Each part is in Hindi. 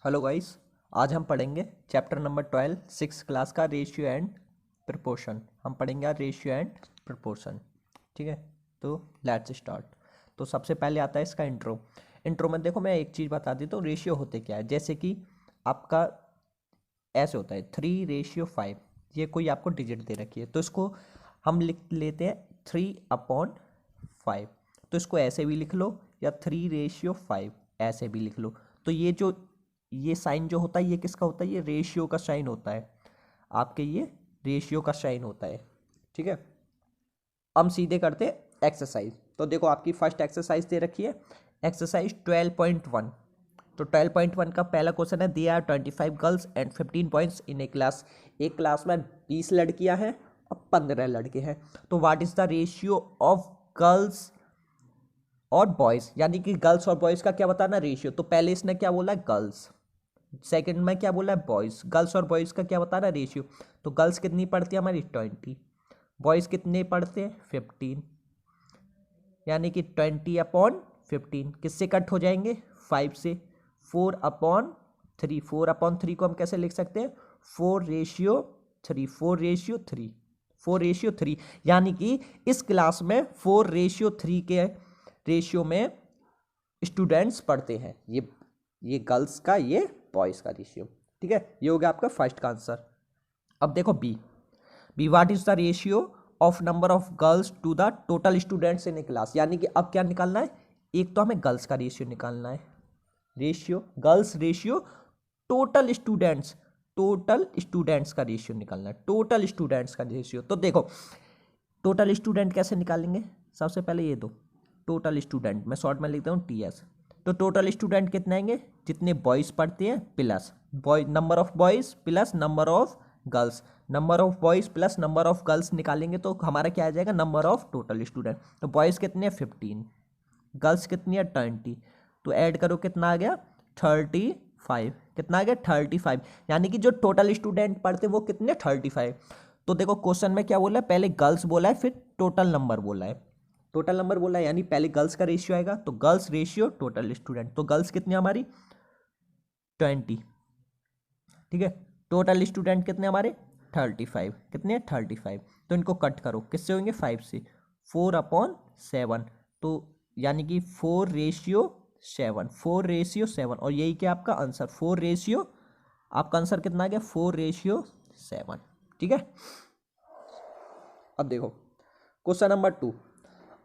हेलो गाइस, आज हम पढ़ेंगे चैप्टर नंबर 12 सिक्स क्लास का रेशियो एंड प्रपोर्शन। हम पढ़ेंगे आज रेशियो एंड प्रपोर्शन। ठीक है, तो लेट्स स्टार्ट। तो सबसे पहले आता है इसका इंट्रो में देखो, मैं एक चीज़ बता देता हूँ, रेशियो होते क्या है। जैसे कि आपका ऐसे होता है 3:5, ये कोई आपको डिजिट दे रखी है तो इसको हम लिख लेते हैं 3/5। तो इसको ऐसे भी लिख लो या 3:5 ऐसे भी लिख लो। तो ये साइन जो होता है ये किसका होता है? ये रेशियो का साइन होता है आपके, ये रेशियो का साइन होता है। ठीक है, हम सीधे करते हैं एक्सरसाइज। तो देखो आपकी फर्स्ट एक्सरसाइज दे रखी है, एक्सरसाइज 12.1। तो 12.1 का पहला क्वेश्चन है, they are 25 girls and 15 boys in a class. एक क्लास में 20 लड़कियां हैं और 15 लड़के हैं। तो what is the ratio of girls और बॉयज, यानी कि गर्ल्स और बॉयज का क्या बताना रेशियो। तो पहले इसने क्या बोला है? गर्ल्स। सेकंड में क्या बोला है? बॉयज। गर्ल्स और बॉयज का क्या बताना रेशियो। तो गर्ल्स कितनी पढ़ती है हमारी? 20। बॉयज कितने पढ़ते हैं? 15। यानी कि 20/15 किससे कट हो जाएंगे? 5 से। 4/3। 4/3 को हम कैसे लिख सकते हैं? 4:3। 4:3। 4:3, यानी कि इस क्लास में 4:3 के रेशियो में स्टूडेंट्स पढ़ते हैं। ये गर्ल्स का, ये बॉयज का रेशियो। ठीक है, ये हो गया आपका फर्स्ट का आंसर। अब देखो B what is the ratio of number of girls to the total students in a class. यानी कि अब क्या निकालना है? एक तो हमें गर्ल्स का रेशियो निकालना है, ratio girls ratio total students का रेशियो निकालना है, टोटल स्टूडेंट्स का रेशियो। तो देखो टोटल स्टूडेंट कैसे निकालेंगे? सबसे पहले ये दो टोटल स्टूडेंट, मैं शॉर्ट में लिखता हूँ TS। तो टोटल स्टूडेंट कितने आएंगे? जितने बॉयज़ पढ़ते हैं plus boy number of boys plus number of girls. Number of boys plus number of girls निकालेंगे तो हमारा क्या आ जाएगा? Number of total student. तो बॉयज़ कितने हैं? 15। गर्ल्स कितनी है? 20। तो ऐड करो, कितना आ गया? 35। कितना आ गया? 35। यानी कि जो टोटल स्टूडेंट पढ़ते हैं वो कितने? 35। तो देखो क्वेश्चन में क्या बोला है? पहले गर्ल्स बोला है, फिर टोटल नंबर बोला है। टोटल नंबर बोला है यानी पहले गर्ल्स का रेशियो आएगा, तो गर्ल्स रेशियो टोटल स्टूडेंट। तो गर्ल्स कितनी हमारी? 20। ठीक है, टोटल स्टूडेंट कितने हमारे? 35। कितने? 35। तो इनको कट करो, किससे होंगे? 5 से। 4/7। तो यानी कि 4:7। 4:7, और यही क्या आपका आंसर? 4 आपका आंसर कितना आ गया? 4:7। ठीक है, अब देखो question number 2।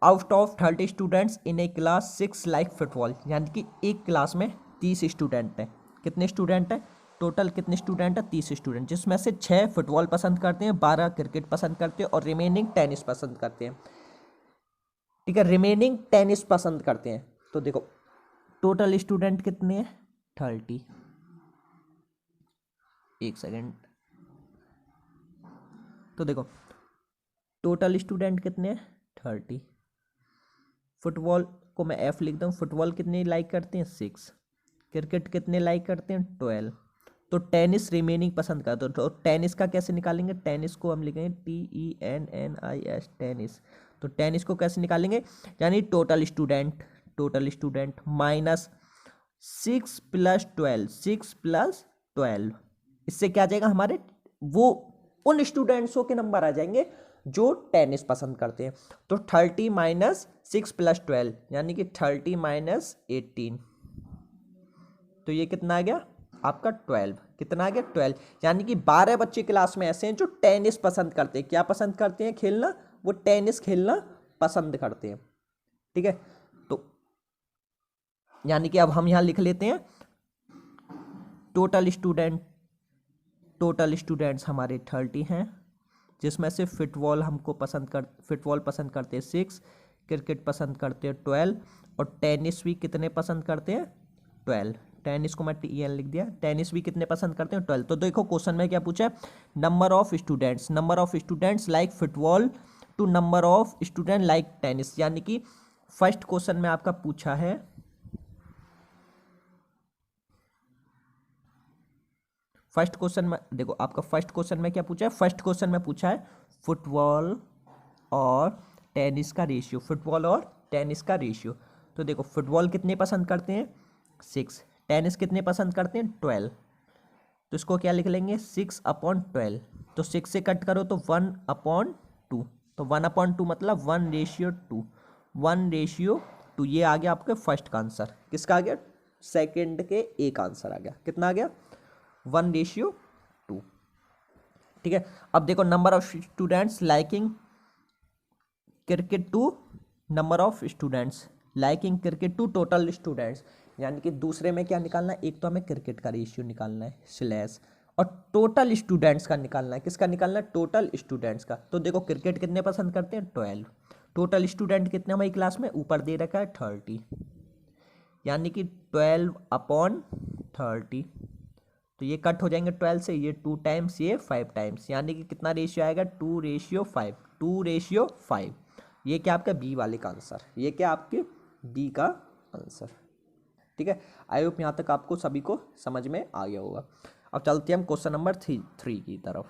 Out of 30 students in a class 6 like football. यानी कि एक क्लास में 30 स्टूडेंट हैं। कितने स्टूडेंट हैं? टोटल कितने स्टूडेंट हैं? 30 स्टूडेंट, जिसमें से 6 फुटबॉल पसंद करते हैं, 12 क्रिकेट पसंद करते हैं और रिमेनिंग टेनिस पसंद करते हैं। ठीक है, रिमेनिंग टेनिस पसंद करते हैं। तो देखो टोटल स्टूडेंट कितने हैं? 30। एक सेकेंड, तो देखो टोटल स्टूडेंट कितने हैं? 30। फुटबॉल को मैं F लिखता हूँ। फुटबॉल कितने लाइक करते हैं? 6। क्रिकेट कितने लाइक करते हैं? 12। तो टेनिस रिमेनिंग पसंद करते हो। तो टेनिस का कैसे निकालेंगे? टेनिस को हम लिखेंगे TENNIS, टेनिस। तो टेनिस को कैसे निकालेंगे? यानी टोटल स्टूडेंट माइनस 6 + 12। 6 + 12, इससे क्या आ जाएगा हमारे? वो उन स्टूडेंट्सों के नंबर आ जाएंगे जो टेनिस पसंद करते हैं। तो 30 - 6 + 12 यानी कि 30 - 18। तो ये कितना आ गया आपका? 12। कितना आ गया? 12। यानी कि 12 बच्चे क्लास में ऐसे हैं जो टेनिस पसंद करते हैं। क्या पसंद करते हैं? खेलना। वो टेनिस खेलना पसंद करते हैं। ठीक है, तो यानी कि अब हम यहां लिख लेते हैं टोटल स्टूडेंट्स हमारे 30 हैं, जिसमें से फुटबॉल पसंद करते हैं 6, क्रिकेट पसंद करते हैं 12 और टेनिस भी कितने पसंद करते हैं? 12। टेनिस को मैं TEN लिख दिया। टेनिस भी कितने पसंद करते हैं? 12। तो देखो क्वेश्चन में क्या पूछा है? Number of students like football to number of student like tennis. यानी कि फर्स्ट क्वेश्चन में आपका पूछा है, फर्स्ट क्वेश्चन में देखो आपका फर्स्ट क्वेश्चन में क्या पूछा है? फर्स्ट क्वेश्चन में पूछा है फुटबॉल और टेनिस का रेशियो। फुटबॉल और टेनिस का रेशियो। तो देखो फुटबॉल कितने पसंद करते हैं? 6। टेनिस कितने पसंद करते हैं? 12। तो इसको क्या लिख लेंगे? 6/12। तो 6 से कट करो तो 1/2। तो 1/2 मतलब 1:2। 1:2 ये आ गया आपके फर्स्ट का आंसर। किसका आ गया? सेकंड के ए का आंसर आ गया। कितना आ गया? 1:2। ठीक है। अब देखो number of students liking cricket to number of students liking cricket to total students, यानी कि दूसरे में क्या निकालना है? एक तो हमें क्रिकेट का रेशियो निकालना है स्लैश, और टोटल स्टूडेंट्स का निकालना है। किसका निकालना है? टोटल स्टूडेंट्स का। तो देखो क्रिकेट कितने पसंद करते हैं? 12। टोटल स्टूडेंट कितने हमारी क्लास में? ऊपर दे रखा है 30, यानी कि 12/30। तो ये कट हो जाएंगे 12 से, ये 2 टाइम्स, ये 5 टाइम्स, यानी कि कितना रेशियो आएगा? 2:5। 2:5। ये क्या आपका बी वाले का आंसर? ये क्या आपके बी का आंसर? ठीक है। आई होप यहाँ तक आपको सभी को समझ में आ गया होगा। अब चलते हैं हम क्वेश्चन नंबर 3 की तरफ।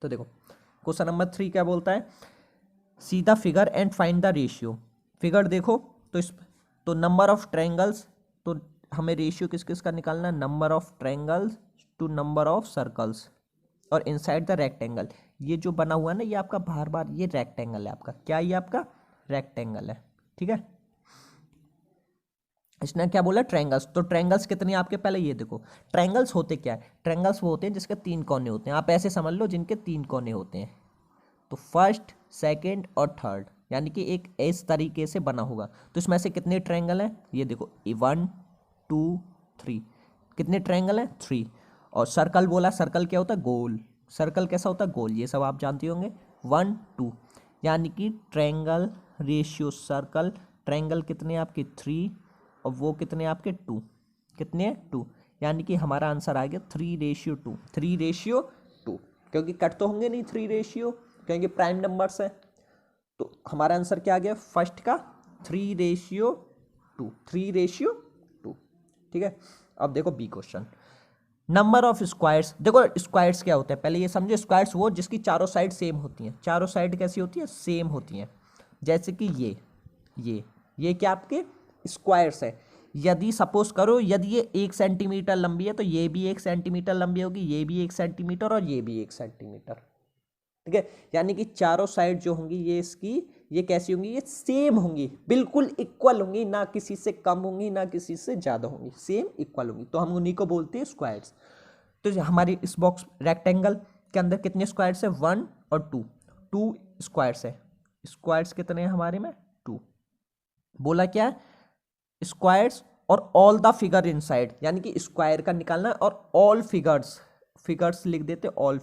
तो देखो क्वेश्चन नंबर 3 क्या बोलता है? See the figure and find the ratio. Figure देखो तो नंबर ऑफ ट्रायंगल्स, तो हमें रेशियो किस किस का निकालना है? Number of triangles to number of circles, और इनसाइड द रेक्टेंगल। ये जो बना हुआ है ना, ये आपका बार बार ये रेक्टेंगल है आपका। क्या ये आपका रेक्टेंगल है? ठीक है। इसने क्या बोला? ट्रायंगल्स। तो ट्रायंगल्स कितने आपके? पहले ये देखो ट्रायंगल्स होते क्या है? ट्रायंगल्स वो होते हैं जिसके 3 कोने होते हैं। आप ऐसे समझ लो, जिनके 3 कोने होते हैं। तो फर्स्ट, सेकंड और थर्ड, यानी कि एक इस तरीके से बना होगा। तो इसमें से कितने ट्रायंगल हैं? ये देखो 1 2 3। कितने ट्रायंगल हैं? 3। और सर्कल बोला, सर्कल क्या होता है? गोल। सर्कल कैसा होता है? गोल। ये सब आप जानते होंगे। 1 2, यानी कि ट्रायंगल रेशियो सर्कल, ट्रायंगल कितने आपके? 3, और वो कितने आपके? 2। कितने? 2, यानी कि हमारा आंसर आ गया 3:2। 3:2, क्योंकि कट तो होंगे नहीं 3 क्योंकि प्राइम नंबर्स है। तो हमारा आंसर क्या आ गया? फर्स्ट का 3:2। 3:2। ठीक है। अब देखो B question, number of squares. देखो स्क्वायर्स क्या होता है पहले ये समझो। स्क्वायर्स वो जिसकी चारों साइड सेम होती हैं। चारों साइड कैसी होती है? सेम होती हैं। जैसे कि ये क्या आपके स्क्वायर्स है। यदि सपोज करो, यदि ये 1 सेंटीमीटर लंबी है तो ये भी 1 सेंटीमीटर लंबी होगी, ये भी 1 सेंटीमीटर, और ये भी 1 सेंटीमीटर। ठीक है। यानी कि चारों साइड जो होंगी ये इसकी, ये कैसी होंगी? ये सेम होंगी, बिल्कुल इक्वल होंगी, ना किसी से कम होंगी ना किसी से ज़्यादा होंगी, सेम इक्वल होंगी। तो हम उन्हीं को बोलते हैं स्क्वायर्स। तो हमारी इस बॉक्स रेक्टेंगल के अंदर कितने स्क्वायर्स है? 1 और 2। 2 स्क्वायर्स है। स्क्वायर्स कितने हैं हमारे में? 2। बोला क्या है? स्क्वायर्स और ऑल द फिगर इनसाइड, यानी कि स्क्वायर का निकालना है और ऑल फिगर्स लिख देते, ऑल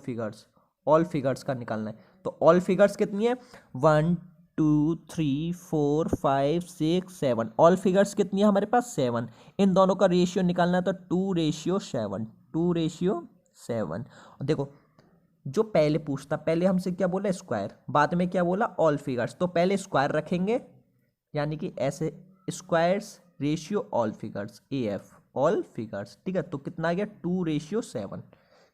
फिगर्स का निकालना है। तो ऑल फिगर्स कितनी है? 1 2 3 4 5 6 7। ऑल फिगर्स कितनी है हमारे पास? 7। इन दोनों का रेशियो निकालना है तो 2:7। 2:7। और देखो जो पहले पूछता, पहले हमसे क्या बोला? स्क्वायर, बाद में क्या बोला? All figures. तो पहले स्क्वायर रखेंगे, यानी कि ऐसे squares ratio all figures, AF all figures. ठीक है। तो कितना आ गया? 2:7,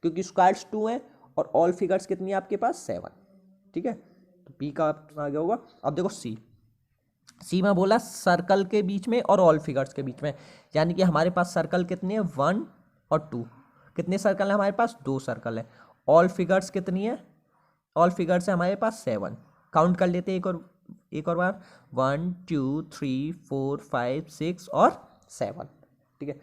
क्योंकि स्क्वायर्स 2 हैं और ऑल फिगर्स कितनी है आपके पास? 7। ठीक है। तो पी का आ गया होगा। अब देखो सी में बोला सर्कल के बीच में और ऑल फिगर्स के बीच में, यानी कि हमारे पास सर्कल कितने हैं? 1 और 2। कितने सर्कल है हमारे पास? 2 सर्कल है। ऑल फिगर्स कितनी है? ऑल फिगर्स है हमारे पास 7। काउंट कर लेते हैं एक और बार। 1 2 3 4 5 6 और 7। ठीक है।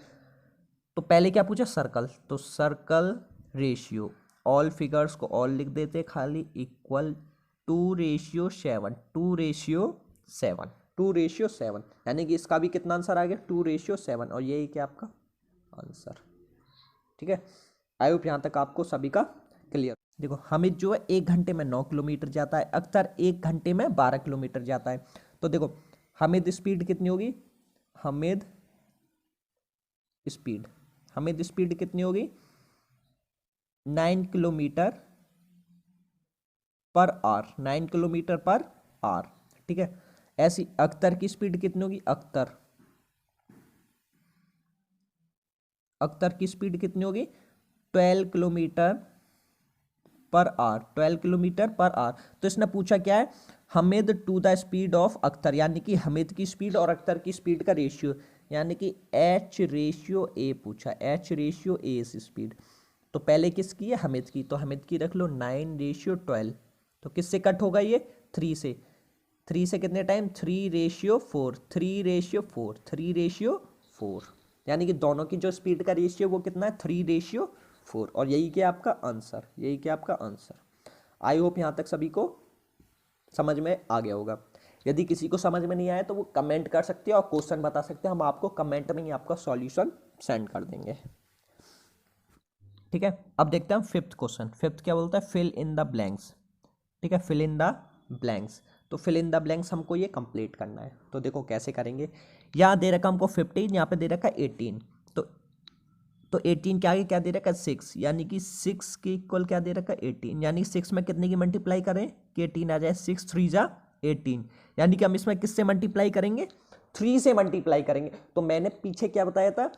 तो पहले क्या पूछा? सर्कल। तो सर्कल रेशियो, ऑल फिगर्स को ऑल लिख देते खाली, इक्वल 2:7। 2:7। 2:7, यानी कि इसका भी कितना आंसर आ गया? 2:7। और यही क्या आपका आंसर? ठीक है। आई होप यहाँ तक आपको सभी का क्लियर। देखो हामिद जो है 1 घंटे में 9 किलोमीटर जाता है, अख्तर 1 घंटे में 12 किलोमीटर जाता है। तो देखो हामिद स्पीड कितनी होगी? हामिद स्पीड कितनी होगी? 9 kilometre per hour. 9 kilometre per hour. ठीक है। ऐसी अख्तर की स्पीड कितनी होगी? अख्तर की स्पीड कितनी होगी? 12 kilometre per hour. 12 kilometre per hour. तो इसने पूछा क्या है? Hamid to the speed of Akhtar, यानी कि हामिद की स्पीड और अख्तर की स्पीड का रेशियो। यानी कि एच रेशियो ए पूछा, एच रेशियो ए इस स्पीड। तो पहले किसकी है, हमिद की, तो हमिद की रख लो 9:12। तो किससे कट होगा ये, 3 से। 3 से कितने टाइम, 3:4, 3:4, 3:4, यानी कि दोनों की जो स्पीड का रेशियो वो कितना है, 3:4। और यही क्या आपका आंसर, यही क्या आपका आंसर। आई होप यहाँ तक सभी को समझ में आ गया होगा। यदि किसी को समझ में नहीं आया तो वो कमेंट कर सकते हैं और क्वेश्चन बता सकते हैं, हम आपको कमेंट में ही आपका सॉल्यूशन सेंड कर देंगे। ठीक है, अब देखते हैं हम फिफ्थ क्वेश्चन। फिफ्थ क्या बोलता है, फिल इन द ब्लैंक्स। ठीक है, फिल इन द ब्लैंक्स। तो फिल इन द ब्लैंक्स हमको ये कंप्लीट करना है। तो देखो कैसे करेंगे, यहाँ दे रखा हमको 15, यहाँ पे दे रखा 18। तो 18 के आगे क्या दे रखा है, 6, यानी कि 6 के इक्वल क्या दे रखा है, 18। यानी 6 में कितने की मल्टीप्लाई करें कि 18 आ जाए, 6 3 जा 18। यानी कि हम इसमें किससे मल्टीप्लाई करेंगे, 3 से मल्टीप्लाई करेंगे। तो मैंने पीछे क्या बताया था,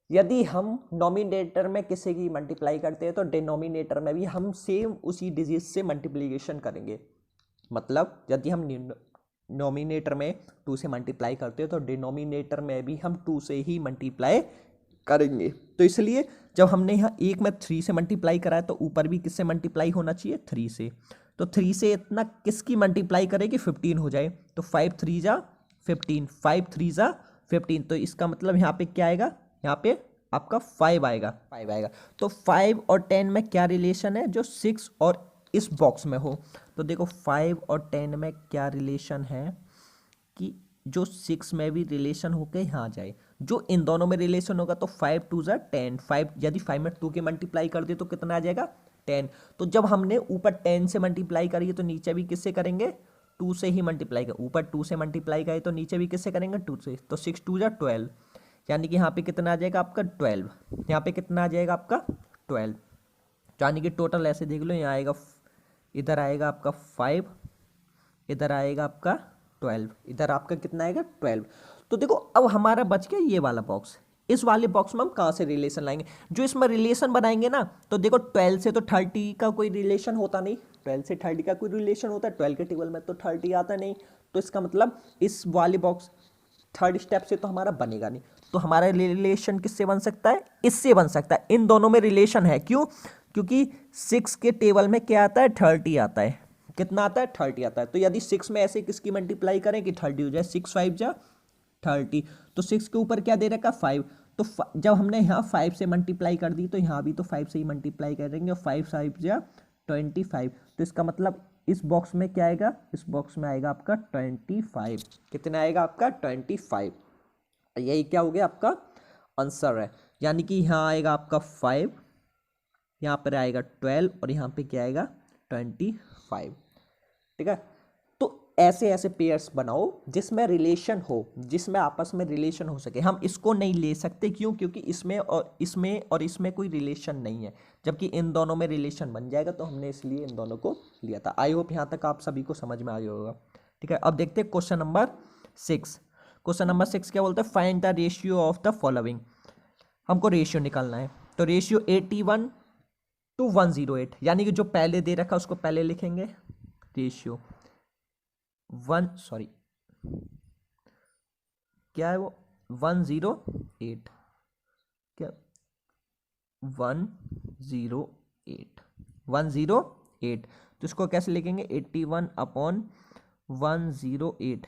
यदि हम नॉमिनेटर में किसी की मल्टीप्लाई करते हैं तो डिनोमिनेटर में भी हम सेम उसी डिजिट से मल्टीप्लिकेशन करेंगे। मतलब यदि हम नॉमिनेटर में 2 से मल्टीप्लाई करते हैं तो डिनोमिनेटर में भी हम 2 से ही मल्टीप्लाई करेंगे। तो इसलिए जब हमने यहाँ एक में 3 से मल्टीप्लाई करा है तो ऊपर भी किससे मल्टीप्लाई होना चाहिए, 3 से। तो 3 से इतना किसकी मल्टीप्लाई करें कि 15 हो जाए। तो 5 3 जा 15, 5 3 जा 15। तो इसका मतलब यहाँ पे क्या आएगा, यहाँ पे आपका 5 आएगा, 5 आएगा। तो 5 और 10 में क्या रिलेशन है, जो 6 और इस बॉक्स में हो। तो देखो 5 और 10 में क्या रिलेशन है कि जो 6 में भी रिलेशन होके यहाँ जाए, जो इन दोनों में रिलेशन होगा। तो 5 2 जा 10, 5 यदि 5 में 2 के मल्टीप्लाई कर दे तो कितना आ जाएगा, 10। तो जब हमने ऊपर 10 से मल्टीप्लाई करी तो नीचे भी किससे करेंगे, 2 से ही मल्टीप्लाई कर। ऊपर 2 से मल्टीप्लाई करे तो नीचे भी किससे करेंगे, 2 से। तो 6 2 जा 12, यानी कि यहाँ पे कितना आ जाएगा आपका 12। यहाँ पे कितना आ जाएगा आपका 12। यानी कि टोटल ऐसे देख लो, यहाँ आएगा, इधर आएगा आपका 5, इधर आएगा आपका 12, इधर आपका कितना आएगा 12। तो देखो अब हमारा बच गया ये वाला बॉक्स। इस वाले बॉक्स में हम कहाँ से रिलेशन लाएंगे, जो इसमें रिलेशन बनाएंगे ना। तो देखो 12 से तो 30 का कोई रिलेशन होता नहीं, 12 से 30 का कोई रिलेशन होता है, 12 के टेबल में तो 30 आता नहीं। तो इसका मतलब इस वाले बॉक्स थर्ड स्टेप से तो हमारा बनेगा नहीं। तो हमारा रिलेशन किससे बन सकता है, इससे बन सकता है। इन दोनों में रिलेशन है, क्यों, क्योंकि 6 के टेबल में क्या आता है, 30 आता है। कितना आता है, 30 आता है। तो यदि 6 में ऐसे किसकी मल्टीप्लाई करें कि 30 हो जाए, 6 5 जा 30। तो 6 के ऊपर क्या दे रखा, 5। तो जब हमने यहाँ 5 से मल्टीप्लाई कर दी तो यहाँ भी तो 5 से ही मल्टीप्लाई करेंगे, और 5 5 जा 25। तो इसका मतलब इस बॉक्स में क्या आएगा, इस बॉक्स में आएगा आपका 25। कितना आएगा आपका 25। यही क्या हो गया आपका आंसर है। यानी कि यहाँ आएगा आपका 5, यहाँ पर आएगा 12 और यहाँ पे क्या आएगा 25। ठीक है, तो ऐसे ऐसे पेयर्स बनाओ जिसमें रिलेशन हो, जिसमें आपस में रिलेशन हो सके। हम इसको नहीं ले सकते, क्यों, क्योंकि इसमें इसमें कोई रिलेशन नहीं है, जबकि इन दोनों में रिलेशन बन जाएगा। तो हमने इसलिए इन दोनों को लिया था। आई होप यहाँ तक आप सभी को समझ में आ गया होगा। ठीक है, अब देखते हैं क्वेश्चन नंबर 6। क्वेश्चन नंबर 6 क्या बोलता है, find the ratio of the following. हमको रेशियो निकालना है। तो रेशियो 81 to 108, यानी कि जो पहले दे रखा उसको पहले लिखेंगे, रेशियो 1, सॉरी क्या है वो 108, क्या 108। तो इसको कैसे लिखेंगे, 81/108।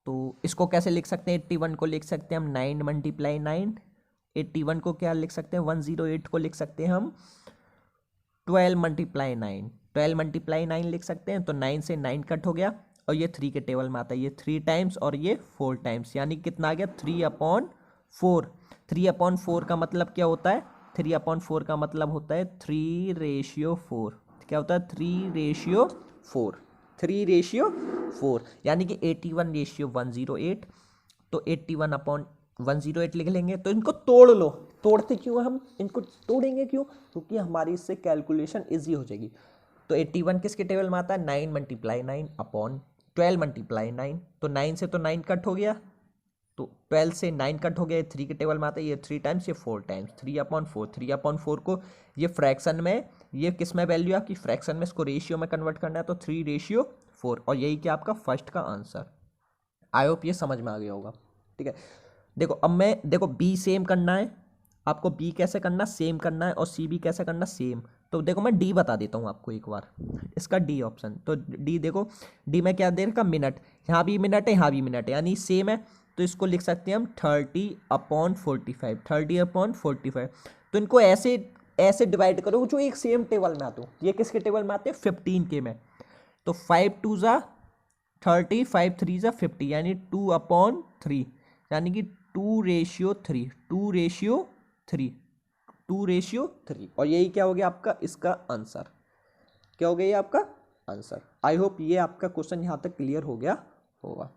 तो इसको कैसे लिख सकते हैं, 81 को लिख सकते हैं हम 9 × 9। 81 को क्या लिख सकते हैं, 108 को लिख सकते हैं हम 12 × 9। 12 × 9 लिख सकते हैं। तो 9 से 9 कट हो गया, और ये 3 के टेबल में आता है, ये 3 टाइम्स और ये 4 टाइम्स, यानी कितना आ गया 3/4। 3/4 का मतलब क्या होता है, 3/4 का मतलब होता है 3:4। क्या होता है 3:4, 3:4, यानी कि 81:108। तो 81/108 लिख लेंगे। तो इनको तोड़ लो। तोड़ते क्यों हम इनको तोड़ेंगे, क्यों, क्योंकि हमारी इससे कैलकुलेशन इजी हो जाएगी। तो 81 किसके टेबल में आता है, 9 × 9 12 × 9। तो 9 से तो 9 कट हो गया, तो 12 से 9 कट हो गया, 3 के टेबल में आता है, ये 3 टाइम्स, ये 4 टाइम्स, 3/4। 3/4 को ये फ्रैक्शन में, ये किस में वैल्यू आपकी फ्रैक्शन में, इसको रेशियो में कन्वर्ट करना है। तो 3:4, और यही क्या आपका फर्स्ट का आंसर। आई होप ये समझ में आ गया होगा। ठीक है। देखो अब मैं, देखो बी सेम करना है आपको, बी कैसे करना, सेम करना है, और सी भी कैसे करना, सेम। तो देखो मैं डी बता देता हूँ आपको एक बार, इसका डी ऑप्शन। तो डी देखो, डी में क्या दे रखा, मिनट, यहाँ भी मिनट है यहाँ भी मिनट है, यानी सेम है। तो इसको लिख सकते हैं हम 30/45, 30/45। तो इनको ऐसे ऐसे डिवाइड करो जो एक सेम टेबल में आते हो। ये किसके टेबल में आते हैं, 15 के में। तो 5 2 ज़ा 30, 5 3 ज़ा 50, यानी 2/3, यानी कि 2:3, 2:3, 2:3। और यही क्या हो गया आपका, इसका आंसर क्या हो गया, ये आपका आंसर। आई होप ये आपका क्वेश्चन यहाँ तक क्लियर हो गया होगा।